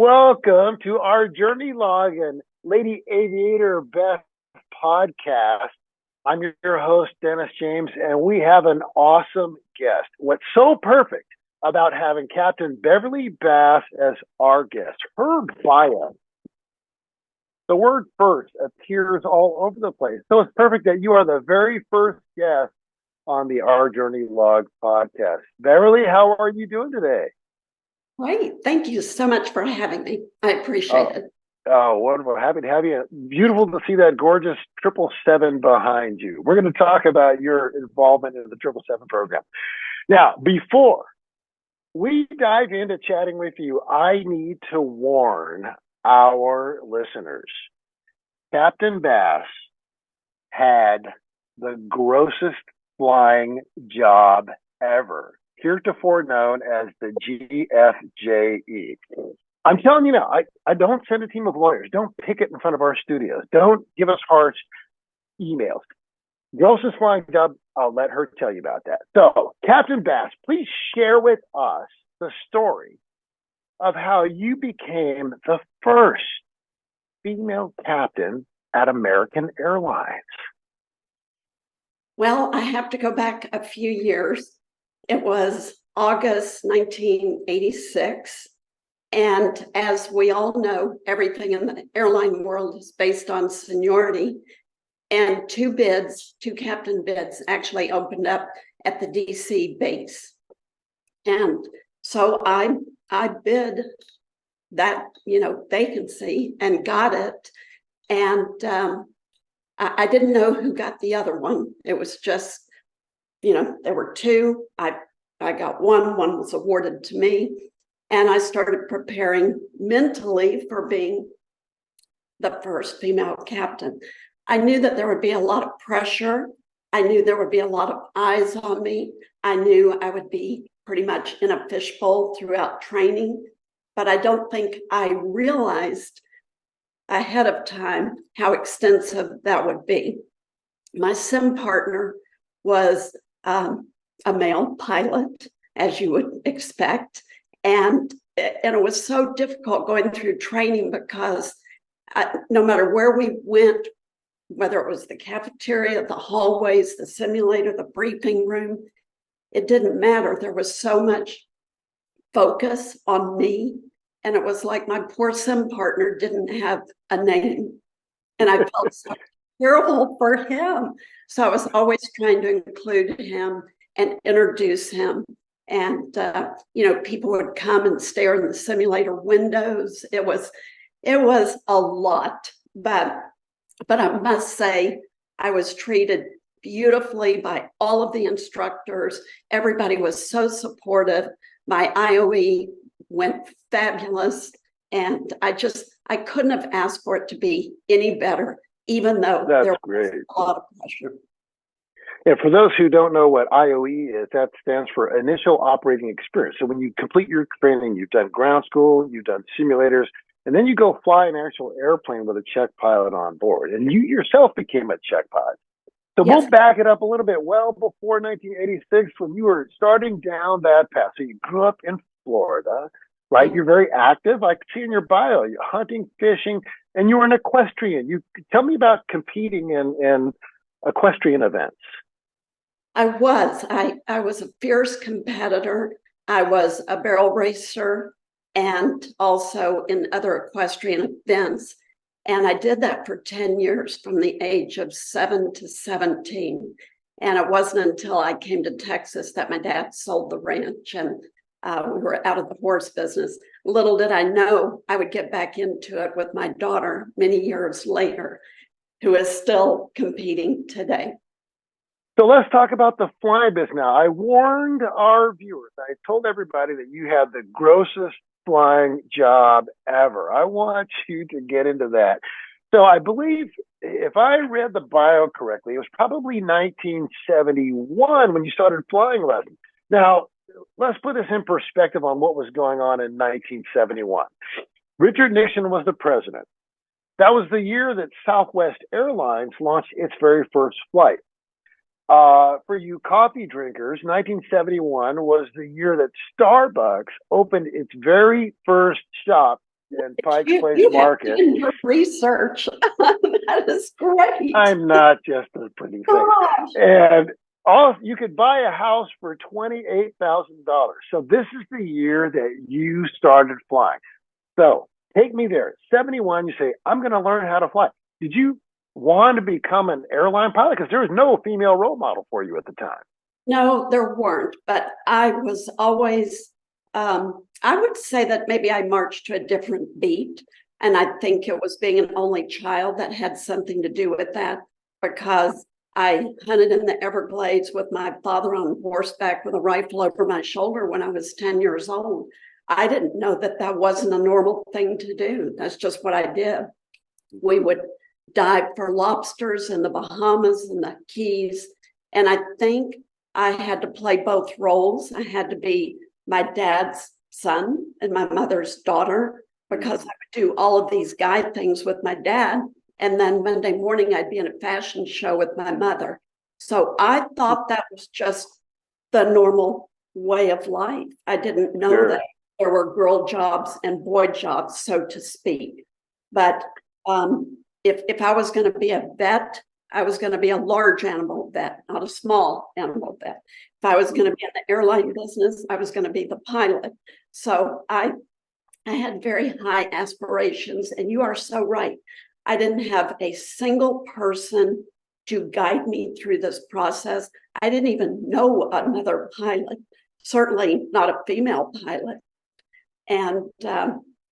Welcome to our journey log and Lady Aviator Beth podcast. I'm your host, Dennis James, and we have an awesome guest. What's so perfect about having Captain Beverley Bass as our guest? Her bio, the word first appears all over the place. So it's perfect that you are the very first guest on the Our Journey Log podcast. Beverly, how are you doing today? Great. Thank you so much for having me. I appreciate Oh, it. oh, wonderful. Happy to have you. Beautiful to see that gorgeous 777 behind you. We're going to talk about your involvement in the 777 program. Now, before we dive into chatting with you, I need to warn our listeners. Captain Bass had the grossest flying job ever, heretofore known as the GFJE. I'm telling you now, I don't send a team of lawyers. Don't pick it in front of our studios. Don't give us harsh emails. Grossest flying job, I'll let her tell you about that. So, Captain Bass, please share with us the story of how you became the first female captain at American Airlines. Well, I have to go back a few years. It was August 1986. And as we all know, everything in the airline world is based on seniority. And two captain bids actually opened up at the DC base. And so I bid that, vacancy and got it. And I didn't know who got the other one. It was just, there were two. I got one was awarded to me. And I started preparing mentally for being the first female captain. I knew that there would be a lot of pressure. I knew there would be a lot of eyes on me. I knew I would be pretty much in a fishbowl throughout training, but I don't think I realized ahead of time how extensive that would be. My sim partner was a male pilot, as you would expect. And it was so difficult going through training because no matter where we went, whether it was the cafeteria, the hallways, the simulator, the briefing room, it didn't matter. There was so much focus on me. And it was like my poor sim partner didn't have a name. And I felt so terrible for him. So I was always trying to include him and introduce him. And, people would come and stare in the simulator windows. It was a lot, but I must say I was treated beautifully by all of the instructors. Everybody was so supportive. My IOE went fabulous. And I couldn't have asked for it to be any better, even though there was a lot of pressure. Yeah, for those who don't know what IOE is, that stands for Initial Operating Experience. So when you complete your training, you've done ground school, you've done simulators, and then you go fly an actual airplane with a check pilot on board. And you yourself became a check pilot. So Yes. We'll back it up a little bit. Well before 1986, when you were starting down that path. So you grew up in Florida, right? Mm-hmm. You're very active. I could see in your bio, you're hunting, fishing, and you were an equestrian. You tell me about competing in equestrian events. I was a fierce competitor. I was a barrel racer and also in other equestrian events. And I did that for 10 years from the age of 7 to 17. And it wasn't until I came to Texas that my dad sold the ranch and we were out of the horse business. Little did I know I would get back into it with my daughter many years later, who is still competing today. So let's talk about the flying business now. I warned our viewers, I told everybody that you had the grossest flying job ever. I want you to get into that. So I believe, if I read the bio correctly, it was probably 1971 when you started flying lessons. Now, let's put this in perspective on what was going on in 1971. Richard Nixon was the president. That was the year that Southwest Airlines launched its very first flight. For you coffee drinkers, 1971 was the year that Starbucks opened its very first shop in Pike's You, Place you have Market. done your research. That is great. I'm not just a pretty face. Gosh. And all you could buy a house for $28,000. So this is the year that you started flying. So take me there. 71, you say, I'm going to learn how to fly. Did you want to become an airline pilot? Because there was no female role model for you at the time. No, there weren't, but I was always, I would say that maybe I marched to a different beat. And I think it was being an only child that had something to do with that, because I hunted in the Everglades with my father on horseback with a rifle over my shoulder when I was 10 years old. I didn't know that that wasn't a normal thing to do. That's just what I did. We would dive for lobsters in the Bahamas and the Keys. And I think I had to play both roles. I had to be my dad's son and my mother's daughter, because I would do all of these guy things with my dad. And then Monday morning, I'd be in a fashion show with my mother. So I thought that was just the normal way of life. I didn't know Sure. that there were girl jobs and boy jobs, so to speak. But if I was going to be a vet, I was going to be a large animal vet, not a small animal vet. If I was going to be in the airline business, I was going to be the pilot. So I had very high aspirations, and you are so right. I didn't have a single person to guide me through this process. I didn't even know another pilot, certainly not a female pilot. And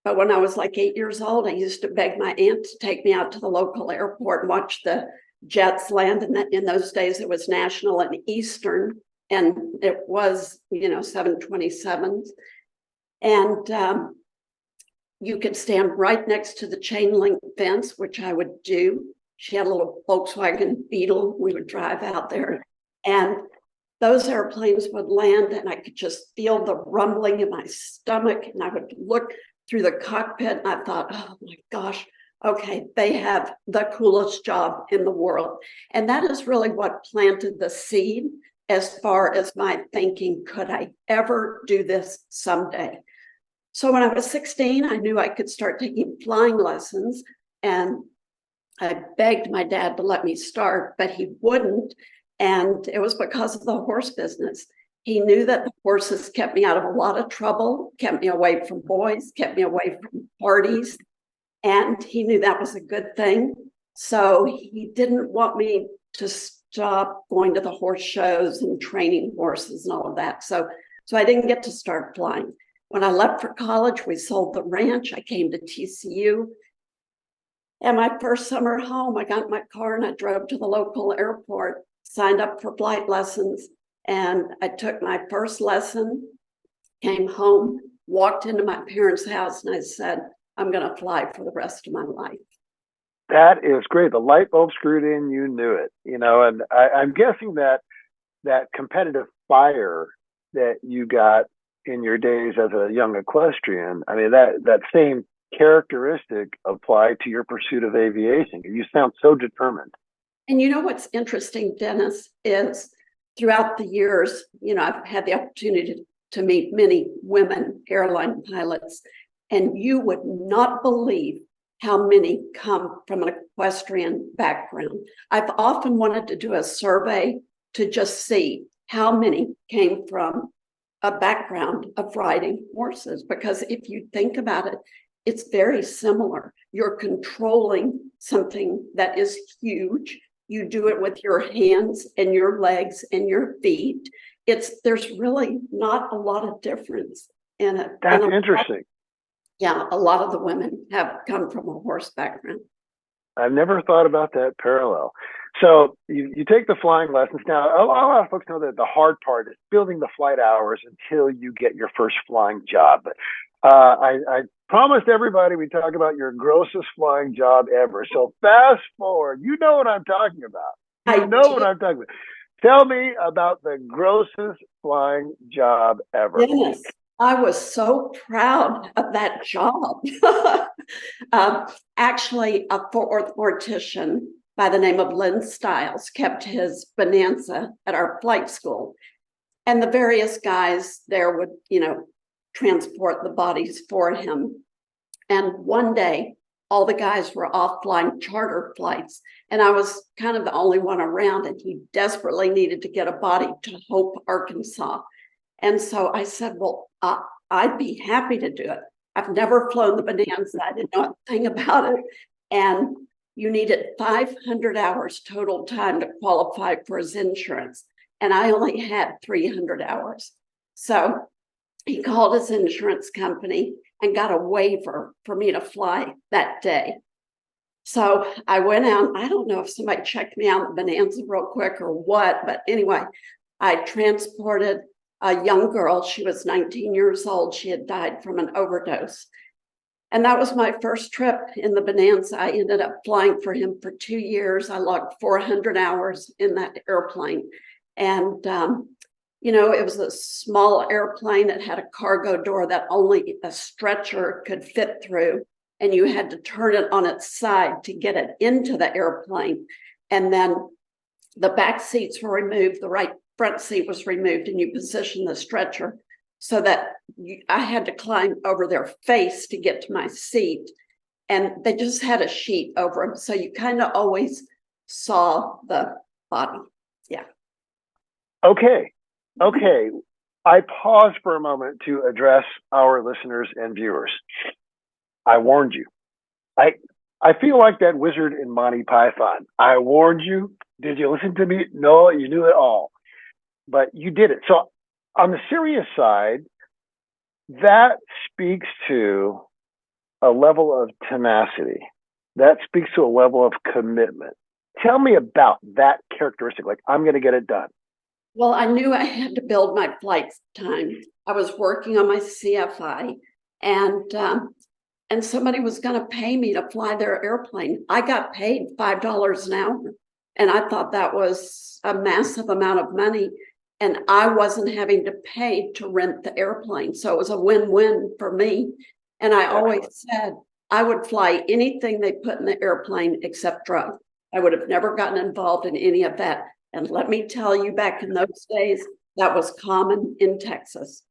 but when I was like 8 years old, I used to beg my aunt to take me out to the local airport and watch the jets land. And in those days, it was National and Eastern, and it was 727s. And you could stand right next to the chain link fence, which I would do. She had a little Volkswagen Beetle. We would drive out there, and those airplanes would land, and I could just feel the rumbling in my stomach. And I would look through the cockpit, and I thought, oh my gosh, okay, they have the coolest job in the world. And that is really what planted the seed as far as my thinking, could I ever do this someday? So when I was 16, I knew I could start taking flying lessons, and I begged my dad to let me start, but he wouldn't. And it was because of the horse business. He knew that the horses kept me out of a lot of trouble, kept me away from boys, kept me away from parties. And he knew that was a good thing. So he didn't want me to stop going to the horse shows and training horses and all of that. So I didn't get to start flying. When I left for college, we sold the ranch. I came to TCU. And my first summer home, I got in my car and I drove to the local airport, signed up for flight lessons. And I took my first lesson, came home, walked into my parents' house, and I said, I'm going to fly for the rest of my life. That is great. The light bulb screwed in, you knew it, and I'm guessing that competitive fire that you got in your days as a young equestrian, I mean, that same characteristic applied to your pursuit of aviation. You sound so determined. And what's interesting, Dennis, is throughout the years, I've had the opportunity to meet many women airline pilots, and you would not believe how many come from an equestrian background. I've often wanted to do a survey to just see how many came from a background of riding horses, because if you think about it, it's very similar. You're controlling something that is huge. You do it with your hands and your legs and your feet. There's really not a lot of difference in it. That's interesting. A lot of the women have come from a horse background. I've never thought about that parallel. So you take the flying lessons. Now, a lot of folks know that the hard part is building the flight hours until you get your first flying job. But I promised everybody we talk about your grossest flying job ever. So fast forward. You know what I'm talking about. What I'm talking about. Tell me about the grossest flying job ever. Yes, I was so proud of that job. Actually, a Fort Worth mortician by the name of Lynn Stiles kept his Bonanza at our flight school. And the various guys there would, transport the bodies for him. And one day, all the guys were off flying charter flights, and I was kind of the only one around, and he desperately needed to get a body to Hope, Arkansas. And so I said, well, I'd be happy to do it. I've never flown the Bonanza. I didn't know a thing about it. And you needed 500 hours total time to qualify for his insurance. And I only had 300 hours. So he called his insurance company and got a waiver for me to fly that day. So I went out. I don't know if somebody checked me out in the Bonanza real quick or what, but anyway, I transported a young girl. She was 19 years old. She had died from an overdose. And that was my first trip in the Bonanza. I ended up flying for him for 2 years. I logged 400 hours in that airplane. And, it was a small airplane. It had a cargo door that only a stretcher could fit through. And you had to turn it on its side to get it into the airplane. And then the back seats were removed. The right front seat was removed, and you positioned the stretcher so that I had to climb over their face to get to my seat. And they just had a sheet over them. So you kind of always saw the body. Yeah. Okay. I pause for a moment to address our listeners and viewers. I warned you. I feel like that wizard in Monty Python. I warned you. Did you listen to me? No, you knew it all. But you did it. So on the serious side, that speaks to a level of tenacity. That speaks to a level of commitment. Tell me about that characteristic. Like, I'm going to get it done. Well, I knew I had to build my flight time. I was working on my CFI, and somebody was going to pay me to fly their airplane. I got paid $5 an hour, and I thought that was a massive amount of money. And I wasn't having to pay to rent the airplane. So it was a win-win for me. And I always said I would fly anything they put in the airplane except drugs. I would have never gotten involved in any of that. And let me tell you, back in those days, that was common in Texas.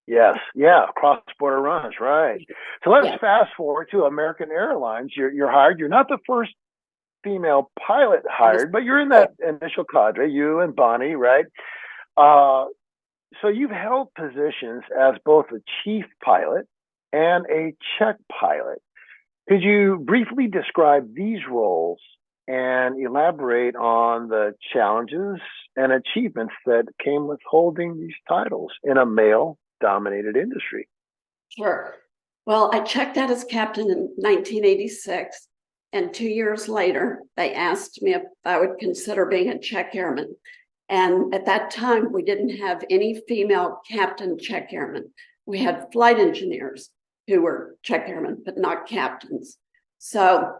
Yes. Yeah. Cross-border runs. Right. So let's fast forward to American Airlines. You're hired. You're not the first female pilot hired, but you're in that initial cadre, you and Bonnie, right? So you've held positions as both a chief pilot and a check pilot. Could you briefly describe these roles and elaborate on the challenges and achievements that came with holding these titles in a male-dominated industry? Sure. Well, I checked out as captain in 1986, and 2 years later, they asked me if I would consider being a check airman. And at that time, we didn't have any female captain check airmen. We had flight engineers who were check airmen, but not captains. So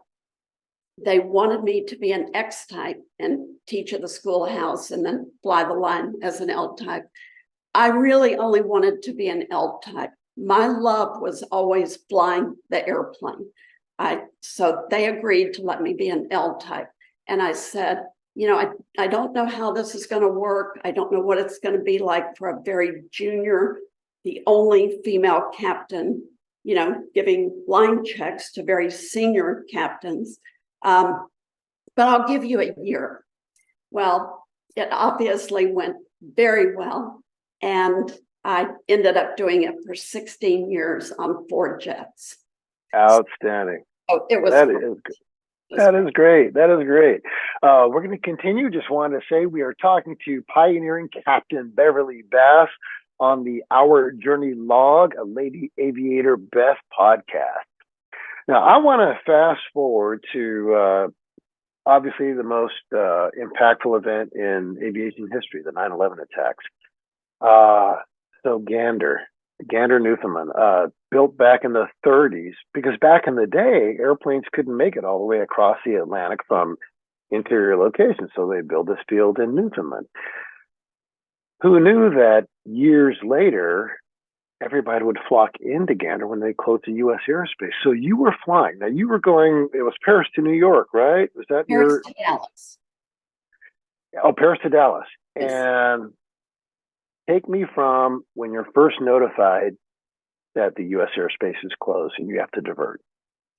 they wanted me to be an X type and teach at the schoolhouse and then fly the line as an L type. I really only wanted to be an L type. My love was always flying the airplane. So they agreed to let me be an L type. And I said, I don't know how this is going to work. I don't know what it's going to be like for a very junior, the only female captain, giving line checks to very senior captains. But I'll give you a year. Well, it obviously went very well. And I ended up doing it for 16 years on 4 jets. Outstanding. So it was. That is good. That is great. That is great. We're going to continue. Just wanted to say we are talking to pioneering Captain Beverley Bass on the Our Journey Log, a Lady Aviator Best podcast. Now, I want to fast forward to obviously the most impactful event in aviation history, the 9/11 attacks. So Gander, Newfoundland, built back in the 30s, because back in the day, airplanes couldn't make it all the way across the Atlantic from interior locations. So they built this field in Newfoundland. Who knew that years later, everybody would flock into Gander when they closed the U.S. airspace? So you were flying. Now you were going, it was Paris to New York, right? Was that Paris to Dallas. Oh, Paris to Dallas. Yes. And take me from when you're first notified that the U.S. airspace is closed and you have to divert?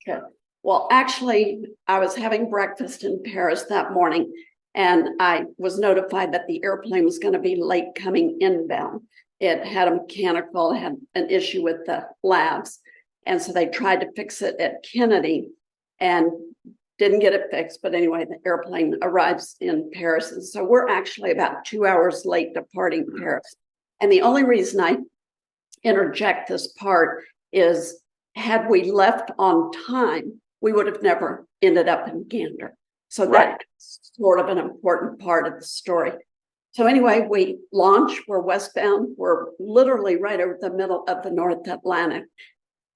Okay. Well, actually, I was having breakfast in Paris that morning, and I was notified that the airplane was going to be late coming inbound. It had a mechanical, had an issue with the labs. And so they tried to fix it at Kennedy and didn't get it fixed. But anyway, the airplane arrives in Paris. And so we're actually about 2 hours late departing Paris. And the only reason I interject this part is, had we left on time, we would have never ended up in Gander. So that's sort of an important part of the story. So anyway, we launch, we're westbound, we're literally right over the middle of the North Atlantic.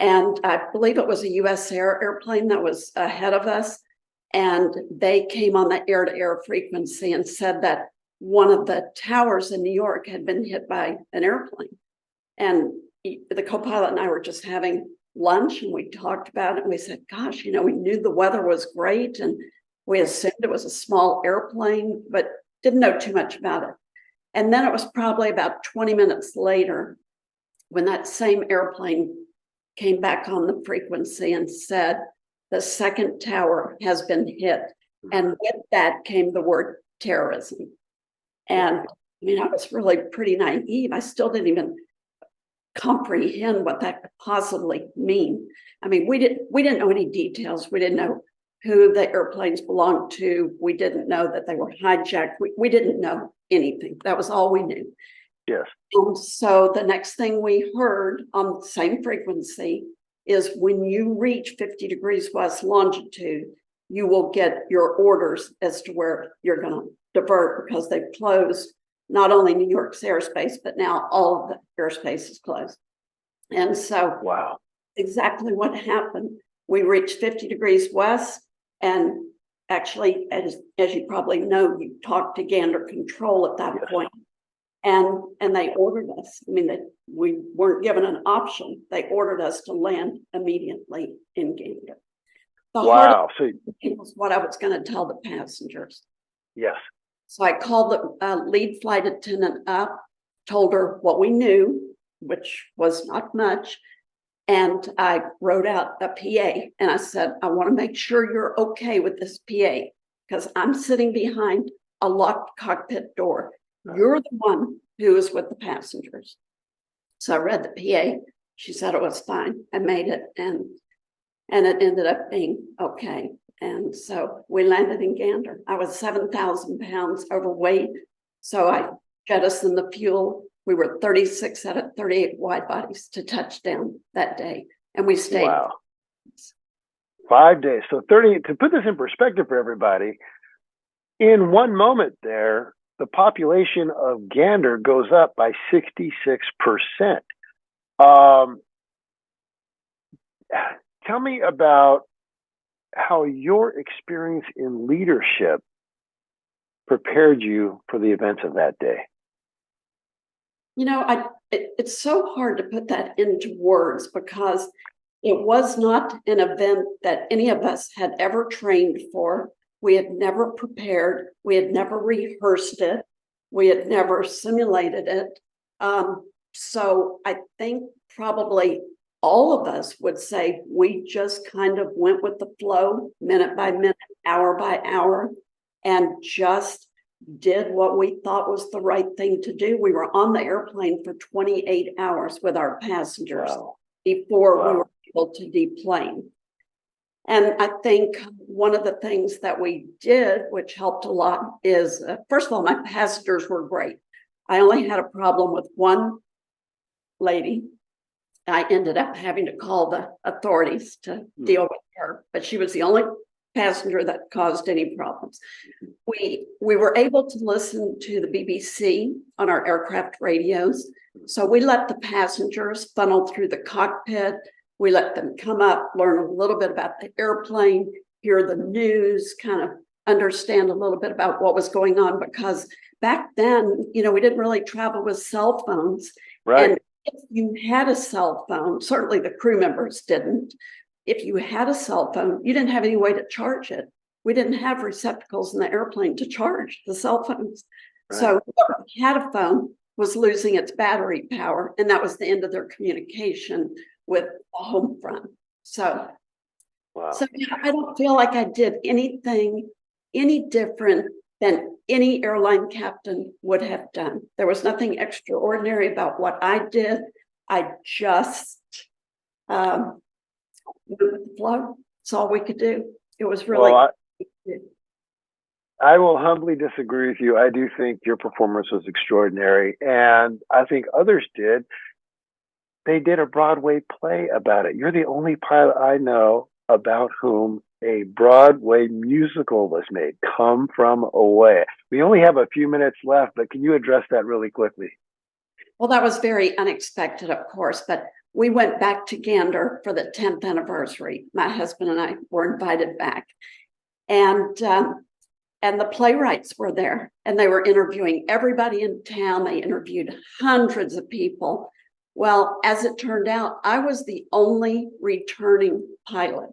And I believe it was a US Air airplane that was ahead of us. And they came on the air-to-air frequency and said that one of the towers in New York had been hit by an airplane. And the co-pilot and I were just having lunch, and we talked about it. And we said, gosh, we knew the weather was great, and we assumed it was a small airplane, but didn't know too much about it. And then it was probably about 20 minutes later when that same airplane came back on the frequency and said, the second tower has been hit. And with that came the word terrorism. And I was really pretty naive. I still didn't even comprehend what that could possibly mean. We didn't know any details. We didn't know who the airplanes belonged to. We didn't know that they were hijacked. We didn't know anything. That was all we knew. Yes. And so the next thing we heard on the same frequency is, when you reach 50 degrees west longitude, you will get your orders as to where you're going to divert, because they've closed not only New York's airspace, but now all of the airspace is closed. And so exactly what happened. We reached 50 degrees west, and actually, as you probably know, you talked to Gander Control at that point. And they ordered us. We weren't given an option. They ordered us to land immediately in Gander. The hardest thing was what I was going to tell the passengers. Yes. So I called the lead flight attendant up, told her what we knew, which was not much. And I wrote out a PA, and I said, I want to make sure you're okay with this PA, because I'm sitting behind a locked cockpit door. You're the one who is with the passengers. So I read the PA. She said it was fine. I made it, and it ended up being okay. And so we landed in Gander. I was 7,000 pounds overweight. So I jettisoned the fuel. We were 36 out of 38 wide bodies to touchdown that day. And we stayed. Wow. 5 days. So 30, to put this in perspective for everybody, in one moment there, the population of Gander goes up by 66%. Tell me about how your experience in leadership prepared you for the events of that day. It's so hard to put that into words, because it was not an event that any of us had ever trained for. We had never prepared. We had never rehearsed it. We had never simulated it. So I think probably all of us would say we just kind of went with the flow, minute by minute, hour by hour, and just did what we thought was the right thing to do. We were on the airplane for 28 hours with our passengers before we were able to deplane. And I think one of the things that we did, which helped a lot, is, first of all, my passengers were great. I only had a problem with one lady. I ended up having to call the authorities to deal with her, but she was the only passenger that caused any problems. We were able to listen to the BBC on our aircraft radios. So we let the passengers funnel through the cockpit. We let them come up, learn a little bit about the airplane, hear the news, kind of understand a little bit about what was going on, because back then, we didn't really travel with cell phones. Right. And if you had a cell phone, certainly the crew members didn't. If you had a cell phone, you didn't have any way to charge it. We didn't have receptacles in the airplane to charge the cell phones. Right. So whoever had a phone was losing its battery power, and that was the end of their communication with the home front. So, Wow. yeah, I don't feel like I did anything any different than any airline captain would have done. There was nothing extraordinary about what I did. I just went with the flow. That's all we could do. It was really. Well, I will humbly disagree with you. I do think your performance was extraordinary, and I think others did. They did a Broadway play about it. You're the only pilot I know about whom a Broadway musical was made, Come From Away. We only have a few minutes left, but can you address that really quickly? Well, that was very unexpected, of course, but we went back to Gander for the 10th anniversary. My husband and I were invited back. And the playwrights were there, and they were interviewing everybody in town. They interviewed hundreds of people. Well, as it turned out, I was the only returning pilot.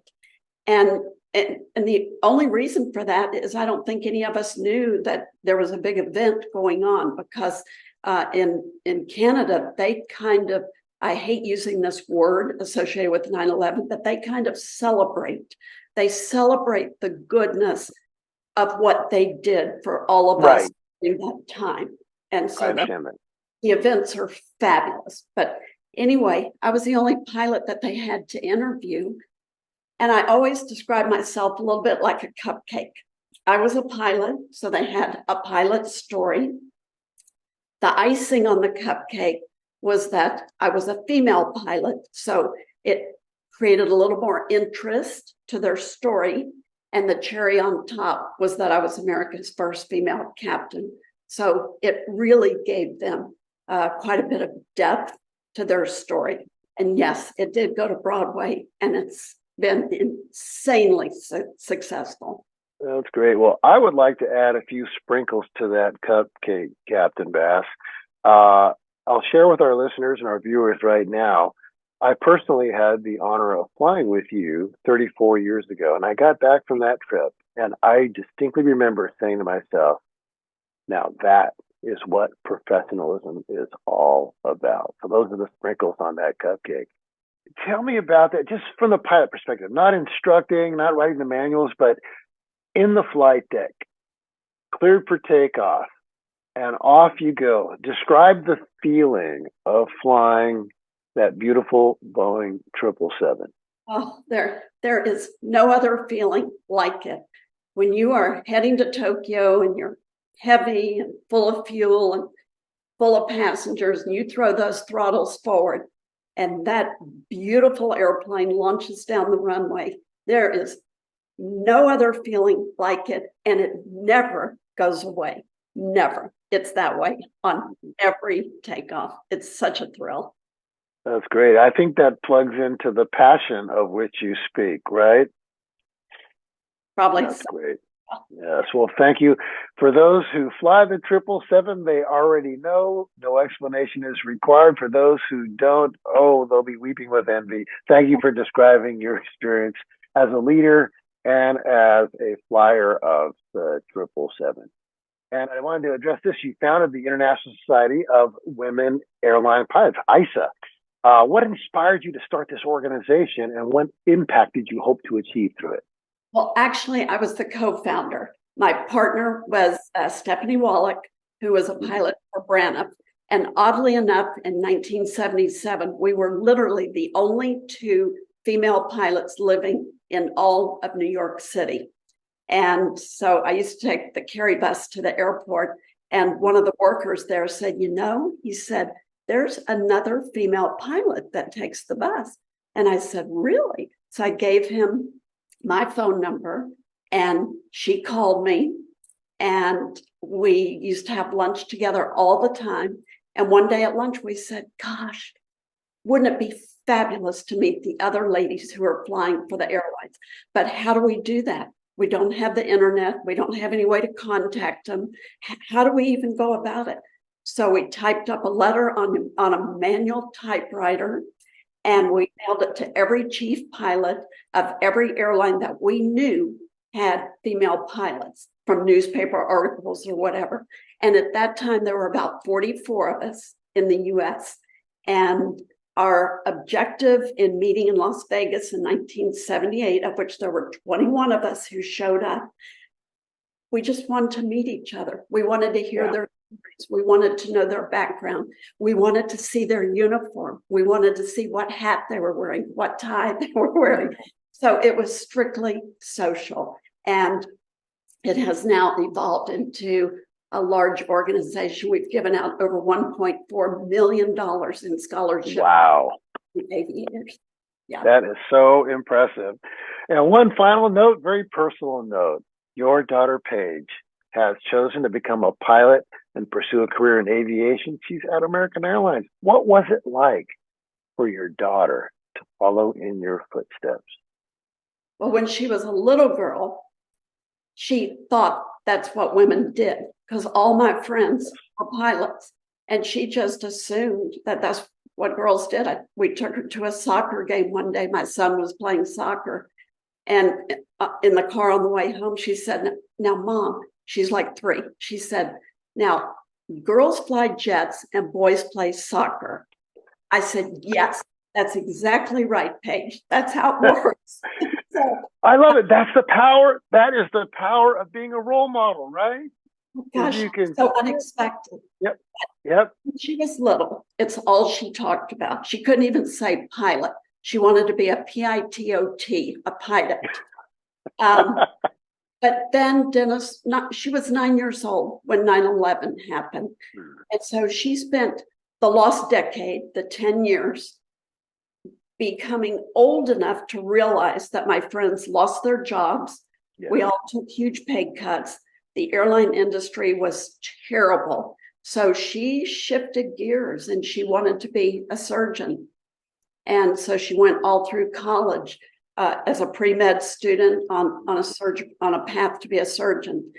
And the only reason for that is I don't think any of us knew that there was a big event going on, because in Canada, they kind of, I hate using this word associated with 9/11, but they kind of celebrate. They celebrate the goodness of what they did for all of us in that time. And so the events are fabulous. But anyway, I was the only pilot that they had to interview. And I always describe myself a little bit like a cupcake. I was a pilot, so they had a pilot story. The icing on the cupcake was that I was a female pilot, so it created a little more interest to their story. And the cherry on top was that I was America's first female captain. So it really gave them quite a bit of depth to their story. And yes, it did go to Broadway, and it's been insanely successful. That's great. Well, I would like to add a few sprinkles to that cupcake, Captain Bass. I'll share with our listeners and our viewers right now. I personally had the honor of flying with you 34 years ago, and I got back from that trip, and I distinctly remember saying to myself, now that is what professionalism is all about. So those are the sprinkles on that cupcake. Tell me about that, just from the pilot perspective, not instructing, not writing the manuals, but in the flight deck, cleared for takeoff, and off you go. Describe the feeling of flying that beautiful Boeing 777. Oh, there is no other feeling like it. When you are heading to Tokyo and you're heavy and full of fuel and full of passengers, and you throw those throttles forward, and that beautiful airplane launches down the runway, there is no other feeling like it, and it never goes away. Never. It's that way on every takeoff. It's such a thrill. That's great. I think that plugs into the passion of which you speak, right? Probably. That's great. Yes. Well, thank you. For those who fly the 777, they already know. No explanation is required. For those who don't, oh, they'll be weeping with envy. Thank you for describing your experience as a leader and as a flyer of the 777. And I wanted to address this. You founded the International Society of Women Airline Pilots, ISA. What inspired you to start this organization, and what impact did you hope to achieve through it? Well, actually, I was the co-founder. My partner was Stephanie Wallach, who was a pilot for Braniff. And oddly enough, in 1977, we were literally the only two female pilots living in all of New York City. And so I used to take the Kerry bus to the airport, and one of the workers there said, he said, there's another female pilot that takes the bus. And I said, really? So I gave him my phone number, and she called me, and we used to have lunch together all the time. And one day at lunch, we said, gosh, wouldn't it be fabulous to meet the other ladies who are flying for the airlines? But how do we do that? We don't have the internet. We don't have any way to contact them. How do we even go about it? So we typed up a letter on a manual typewriter, and we mailed it to every chief pilot of every airline that we knew had female pilots from newspaper articles or whatever. And at that time, there were about 44 of us in the US. And our objective in meeting in Las Vegas in 1978, of which there were 21 of us who showed up, we just wanted to meet each other. We wanted to hear their stories. We wanted to know their background. We wanted to see their uniform. We wanted to see what hat they were wearing, what tie they were wearing. So it was strictly social. And it has now evolved into a large organization. We've given out over $1.4 million in scholarship. Wow. To aviators. Yeah. That is so impressive. And one final note, very personal note. Your daughter, Paige, has chosen to become a pilot and pursue a career in aviation. She's at American Airlines. What was it like for your daughter to follow in your footsteps? Well, when she was a little girl, she thought that's what women did because all my friends were pilots. And she just assumed that that's what girls did. We took her to a soccer game one day. My son was playing soccer. And in the car on the way home, she said, now, Mom, she's like 3. She said, now, girls fly jets and boys play soccer. I said, yes, that's exactly right, Paige. That's how it works. So, I love it. That's the power. That is the power of being a role model, right? gosh, so unexpected. Yep. When she was little, it's all she talked about. She couldn't even say pilot. She wanted to be a PITOT, a pilot. But then Dennis, she was 9 years old when 9/11 happened. And so she spent the lost decade, the 10 years, becoming old enough to realize that my friends lost their jobs. Yeah. We all took huge pay cuts. The airline industry was terrible. So she shifted gears and she wanted to be a surgeon. And so she went all through college as a pre-med student on a path to be a surgeon.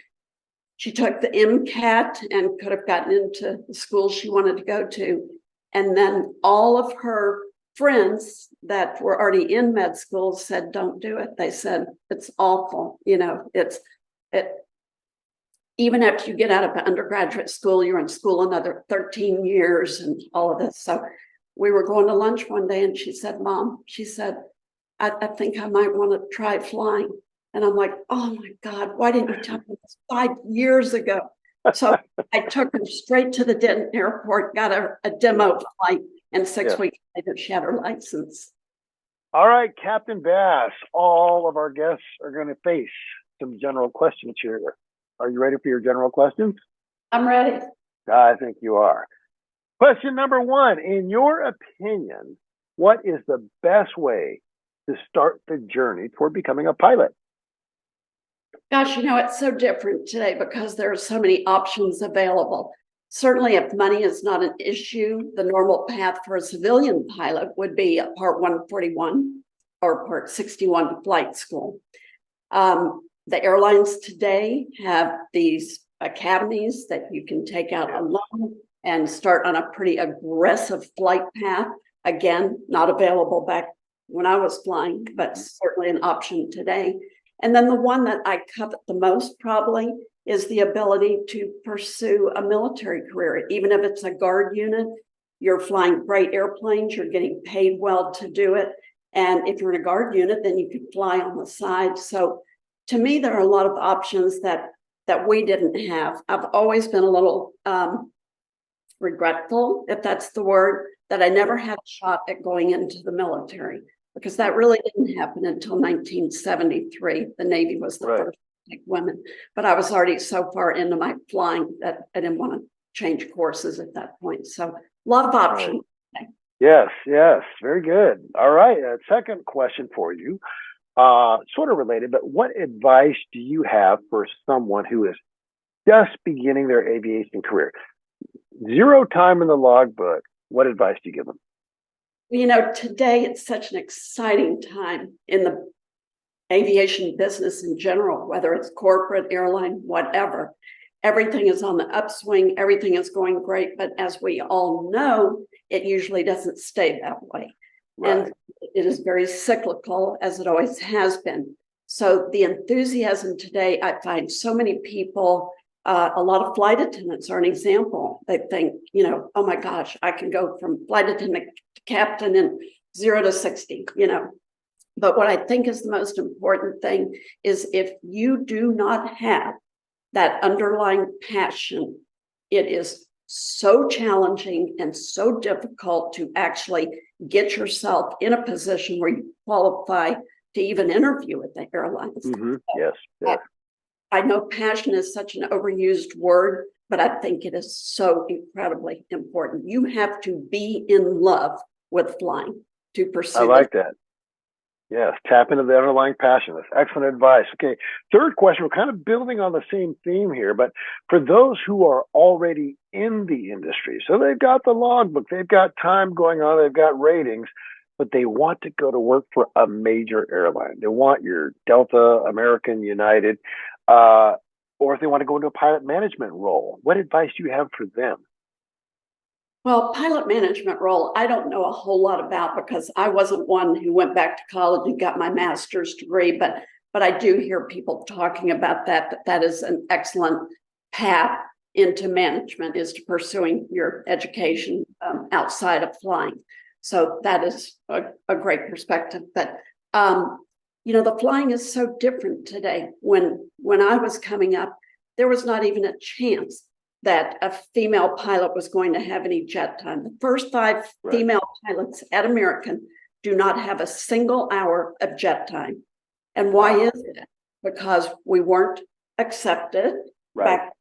She took the MCAT and could have gotten into the school she wanted to go to. And then all of her friends that were already in med school said, don't do it. They said, it's awful. You know, even after you get out of undergraduate school, you're in school another 13 years and all of this. So we were going to lunch one day and she said, Mom, she said, I think I might want to try flying. And I'm like, oh my God, why didn't you tell me this 5 years ago? So I took her straight to the Denton airport, got her a demo flight, and 6 weeks later, she had her license. All right, Captain Bass, all of our guests are going to face some general questions here. Are you ready for your general questions? I'm ready. I think you are. Question number 1, in your opinion, what is the best way to start the journey toward becoming a pilot? Gosh, you know, it's so different today because there are so many options available. Certainly, if money is not an issue, the normal path for a civilian pilot would be a Part 141 or Part 61 flight school. The airlines today have these academies that you can take out alone and start on a pretty aggressive flight path. Again, not available back when I was flying, but certainly an option today. And then the one that I covet the most probably is the ability to pursue a military career. Even if it's a guard unit, you're flying great airplanes, you're getting paid well to do it. And if you're in a guard unit, then you can fly on the side. So to me, there are a lot of options that we didn't have. I've always been a little regretful, if that's the word, that I never had a shot at going into the military, because that really didn't happen until 1973. The Navy was the first to take women, but I was already so far into my flying that I didn't want to change courses at that point. So a lot of options. Right. Yes, very good. All right, a second question for you, sort of related, but what advice do you have for someone who is just beginning their aviation career? 0 time in the logbook. What advice do you give them? You know, today it's such an exciting time in the aviation business in general, whether it's corporate, airline, whatever. Everything is on the upswing. Everything is going great. But as we all know, it usually doesn't stay that way. Right. And it is very cyclical, as it always has been. So the enthusiasm today, I find so many people, a lot of flight attendants are an example. They think, oh my gosh, I can go from flight attendant to captain in 0 to 60, But what I think is the most important thing is if you do not have that underlying passion, it is so challenging and so difficult to actually get yourself in a position where you qualify to even interview at the airlines. Mm-hmm. Yes. I know passion is such an overused word, but I think it is so incredibly important. You have to be in love with flying to pursue. I like that. Yes, tap into the underlying passion. That's excellent advice. Okay, third question. We're kind of building on the same theme here, but for those who are already in the industry, so they've got the logbook, they've got time going on, they've got ratings, but they want to go to work for a major airline. They want your Delta, American, United, or if they want to go into a pilot management role. What advice do you have for them? Well, pilot management role, I don't know a whole lot about because I wasn't one who went back to college and got my master's degree, but I do hear people talking about that is an excellent path into management, is to pursuing your education outside of flying. So that is a great perspective. But the flying is so different today. When I was coming up, there was not even a chance that a female pilot was going to have any jet time. The first 5 female pilots at American do not have a single hour of jet time. And why is it? Because we weren't accepted back.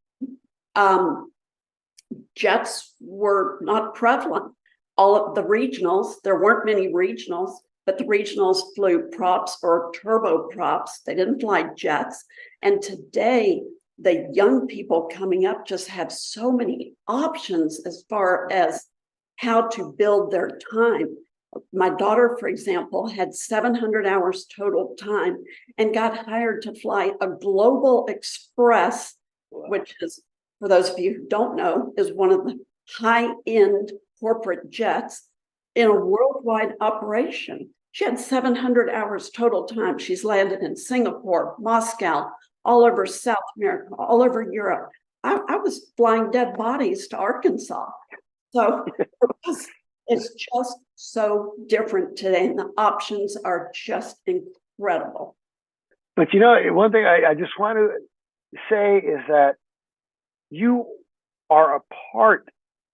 Jets were not prevalent. All of the regionals, there weren't many regionals, but the regionals flew props or turboprops. They didn't fly jets. And today, the young people coming up just have so many options as far as how to build their time. My daughter, for example, had 700 hours total time and got hired to fly a Global Express, which is, for those of you who don't know, is one of the high-end corporate jets in a worldwide operation. She had 700 hours total time. She's landed in Singapore, Moscow, all over South America, all over Europe. I was flying dead bodies to Arkansas. So it's just so different today, and the options are just incredible. But one thing I just want to say is that you are a part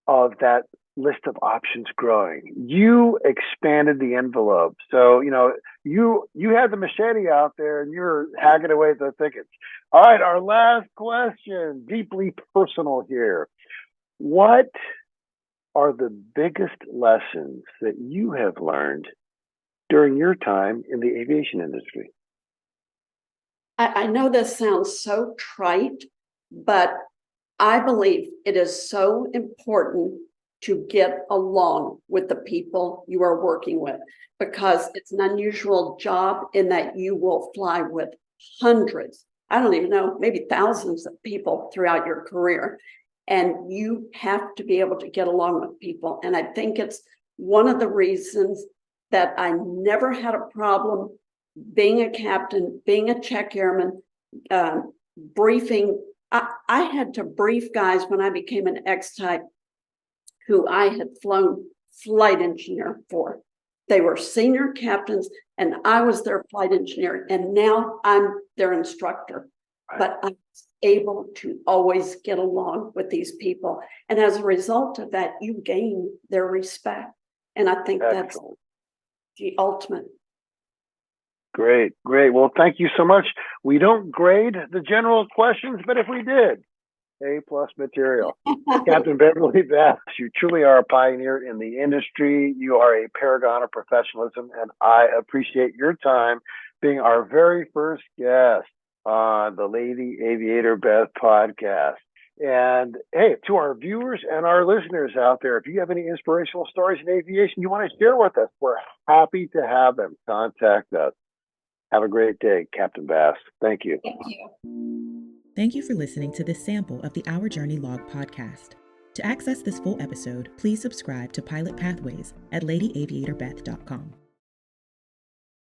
of that list of options growing. You expanded the envelope. So, you had the machete out there and you're hacking away at the thickets. All right, our last question, deeply personal here. What are the biggest lessons that you have learned during your time in the aviation industry? I know this sounds so trite, but I believe it is so important to get along with the people you are working with, because it's an unusual job in that you will fly with hundreds, I don't even know, maybe thousands of people throughout your career. And you have to be able to get along with people. And I think it's one of the reasons that I never had a problem being a captain, being a check airman, briefing. I had to brief guys when I became an X-type who I had flown flight engineer for. They were senior captains and I was their flight engineer, and now I'm their instructor. Right. But I was able to always get along with these people. And as a result of that, you gain their respect. And I think that's the ultimate. Great. Well, thank you so much. We don't grade the general questions, but if we did, A+ material. Captain Beverley Bass, you truly are a pioneer in the industry. You are a paragon of professionalism, and I appreciate your time being our very first guest on the Lady Aviator Beth podcast. And hey, to our viewers and our listeners out there, if you have any inspirational stories in aviation you want to share with us, we're happy to have them. Contact us. Have a great day, Captain Bass. Thank you. Thank you. Thank you for listening to this sample of the Our Journey Log podcast. To access this full episode, please subscribe to Pilot Pathways at LadyAviatorBeth.com.